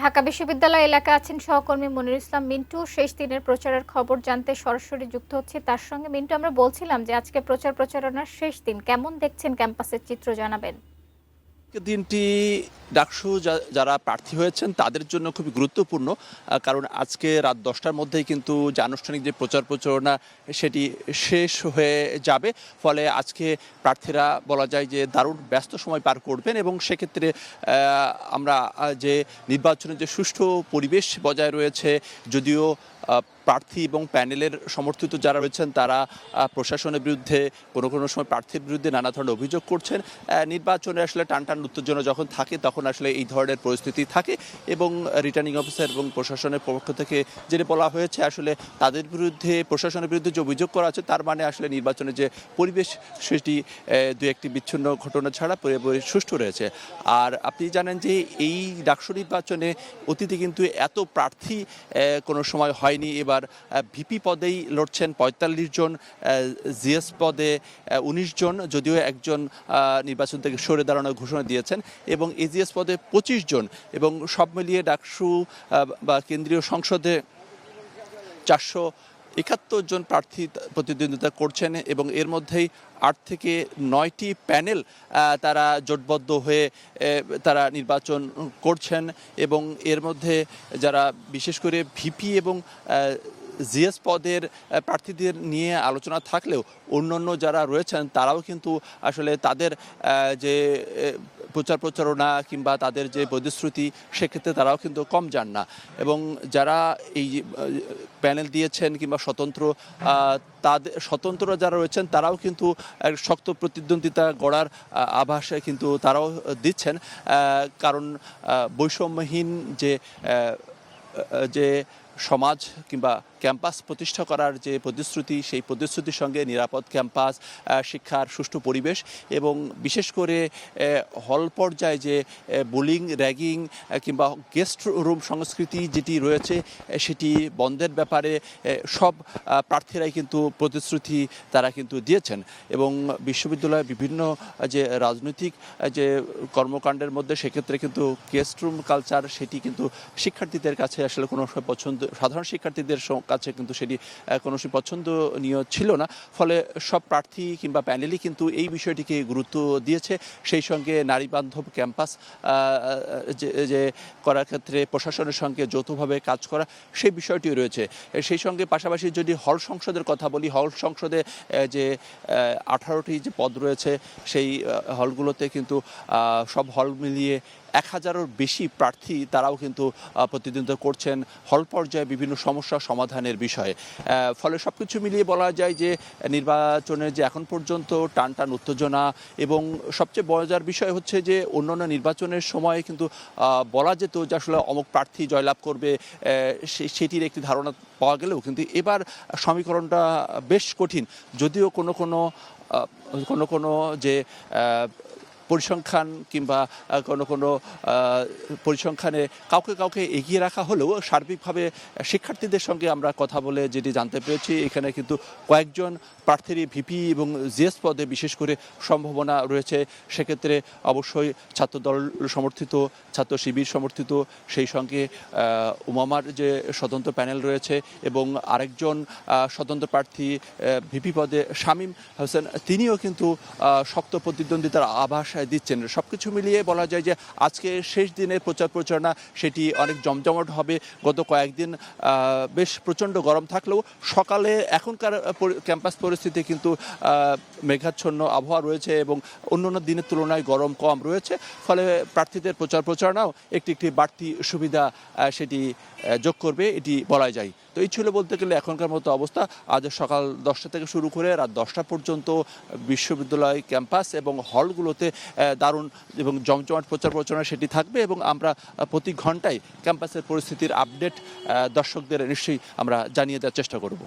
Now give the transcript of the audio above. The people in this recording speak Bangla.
ঢাকা বিশ্ববিদ্যালয় এলাকায় আছেন সহকর্মী মনিরুল ইসলাম মিন্টু। শেষ দিনের প্রচারের খবর জানতে সরাসরি যুক্ত হচ্ছি তার সঙ্গে। মিন্টু, আমরা বলছিলাম যে আজকে প্রচারণার শেষ দিন, কেমন দেখছেন ক্যাম্পাসের চিত্র, জানাবেন। দিনটি ডাকসু যারা প্রার্থী হয়েছেন তাদের জন্য খুবই গুরুত্বপূর্ণ, কারণ আজকে রাত 10টার মধ্যেই কিন্তু যে আনুষ্ঠানিক যে প্রচারণা সেটি শেষ হয়ে যাবে। ফলে আজকে প্রার্থীরা বলা যায় যে দারুণ ব্যস্ত সময় পার করবেন এবং সেক্ষেত্রে আমরা যে নির্বাচনের যে সুষ্ঠু পরিবেশ বজায় রয়েছে, যদিও প্রার্থী এবং প্যানেলের সমর্থিত যারা রয়েছেন তারা প্রশাসনের বিরুদ্ধে কোনো সময় প্রার্থীর বিরুদ্ধে নানা ধরনের অভিযোগ করছেন। নির্বাচনে আসলে টানটান উত্তেজনা যখন থাকে তখন আসলে এই ধরনের পরিস্থিতি থাকে এবং রিটার্নিং অফিসার এবং প্রশাসনের পক্ষ থেকে যেটা বলা হয়েছে আসলে তাদের বিরুদ্ধে, প্রশাসনের বিরুদ্ধে যে অভিযোগ করা আছে তার মানে আসলে নির্বাচনের যে পরিবেশ সেটি দু একটি বিচ্ছিন্ন ঘটনা ছাড়া পুরোপুরি সুষ্ঠু রয়েছে। আর আপনি জানেন যে এই ডাকসু নির্বাচনে অতীতে কিন্তু এত প্রার্থী কোনো সময় হয়নি। এবার ভিপি পদেই লড়ছেন ৪৫ জন, জিএস পদে ১৯ জন, যদিও একজন নির্বাচন থেকে সরে দাঁড়ানোর ঘোষণা দিয়েছেন, এবং এজিএস পদে ২৫ জন, এবং সব মিলিয়ে ডাকসু বা কেন্দ্রীয় সংসদে ৪৭১ জন প্রার্থী প্রতিদ্বন্দ্বিতা করছেন এবং এর মধ্যেই ৮ থেকে ৯টি প্যানেল তারা জোটবদ্ধ হয়ে তারা নির্বাচন করছেন। এবং এর মধ্যে যারা বিশেষ করে ভিপি এবং জিএস পদের প্রার্থীদের নিয়ে আলোচনা থাকলেও অন্যান্য যারা রয়েছেন তারাও কিন্তু আসলে তাদের যে প্রচারণা কিংবা তাদের যে প্রতিশ্রুতি সেক্ষেত্রে তারাও কিন্তু কম যান না। এবং যারা এই প্যানেল দিয়েছেন কিংবা স্বতন্ত্র যারা রয়েছেন তারাও কিন্তু শক্ত প্রতিদ্বন্দ্বিতা গড়ার আভাস কিন্তু তারাও দিচ্ছেন, কারণ বৈষম্যহীন যে সমাজ কিংবা ক্যাম্পাস প্রতিষ্ঠা করার যে প্রতিশ্রুতি, সেই প্রতিশ্রুতির সঙ্গে নিরাপদ ক্যাম্পাস, শিক্ষার সুষ্ঠু পরিবেশ এবং বিশেষ করে হল পর্যায়ে যে বুলিং, র্যাগিং কিংবা গেস্ট রুম সংস্কৃতি যেটি রয়েছে সেটি বন্ধের ব্যাপারে সব প্রার্থীরাই কিন্তু প্রতিশ্রুতি তারা কিন্তু দিয়েছেন। এবং বিশ্ববিদ্যালয়ের বিভিন্ন যে রাজনৈতিক যে কর্মকাণ্ডের মধ্যে সেক্ষেত্রে কিন্তু গেস্ট রুম কালচার সেটি কিন্তু শিক্ষার্থীদের কাছে আসলে কোনো পছন্দ, সাধারণ শিক্ষার্থীদের কাছে কিন্তু সেটি কোনো পছন্দনীয় ছিল না। ফলে সব প্রার্থী কিংবা প্যানেলই কিন্তু এই বিষয়টিকে গুরুত্ব দিয়েছে। সেই সঙ্গে নারী বান্ধব ক্যাম্পাস যে করার ক্ষেত্রে প্রশাসনের সঙ্গে যৌথভাবে কাজ করা, সেই বিষয়টিও রয়েছে। সেই সঙ্গে পাশাপাশি যদি হল সংসদের কথা বলি, হল সংসদে যে 18টি যে পদ রয়েছে সেই হলগুলোতে কিন্তু সব হল মিলিয়ে 1000-এরও বেশি প্রার্থী তারাও কিন্তু প্রতিদ্বন্দ্বিতা করছেন হল পর্যায়ে বিভিন্ন সমস্যা সমাধানের বিষয়ে। ফলে সব কিছু মিলিয়ে বলা যায় যে নির্বাচনের যে এখন পর্যন্ত টানটান উত্তেজনা, এবং সবচেয়ে মজার বিষয় হচ্ছে যে অন্যান্য নির্বাচনের সময় কিন্তু বলা যেত যে আসলে অমুক প্রার্থী জয়লাভ করবে, সেটির একটি ধারণা পাওয়া গেলেও কিন্তু এবার সমীকরণটা বেশ কঠিন। যদিও কোনো যে পরিসংখ্যান কিংবা কোনো পরিসংখ্যানে কাউকে এগিয়ে রাখা হলেও সার্বিকভাবে শিক্ষার্থীদের সঙ্গে আমরা কথা বলে যেটি জানতে পেরেছি, এখানে কিন্তু কয়েকজন প্রার্থীরই ভিপি এবং জিএস পদে বিশেষ করে সম্ভাবনা রয়েছে। সেক্ষেত্রে অবশ্যই ছাত্রদল সমর্থিত, ছাত্র শিবির সমর্থিত, সেই সঙ্গে উমামার যে স্বতন্ত্র প্যানেল রয়েছে এবং আরেকজন স্বতন্ত্র প্রার্থী ভিপি পদে শামীম হোসেন, তিনিও কিন্তু শক্ত প্রতিদ্বন্দ্বিতার আভাস দিচ্ছেন। সব কিছু মিলিয়ে বলা যায় যে আজকে শেষ দিনের প্রচারণা সেটি অনেক জমজমাট হবে। গত কয়েকদিন বেশ প্রচণ্ড গরম থাকলেও সকালে এখনকার ক্যাম্পাস পরিস্থিতি কিন্তু মেঘাচ্ছন্ন আবহাওয়া রয়েছে এবং অন্যান্য দিনের তুলনায় গরম কম রয়েছে। ফলে প্রার্থীদের প্রচারণাও একটি বাড়তি সুবিধা সেটি যোগ করবে, এটি বলা যায়। তো এই ছিল বলতে গেলে এখনকার মতো অবস্থা। আজ সকাল 10টা থেকে শুরু করে রাত 10টা পর্যন্ত বিশ্ববিদ্যালয় ক্যাম্পাস এবং হলগুলোতে দারুণ এবং জমজমাট প্রচারণা সেটি থাকবে এবং আমরা প্রতি ঘন্টায় ক্যাম্পাসের পরিস্থিতির আপডেট দর্শকদের নিশ্চয়ই আমরা জানিয়ে দেওয়ার চেষ্টা করব।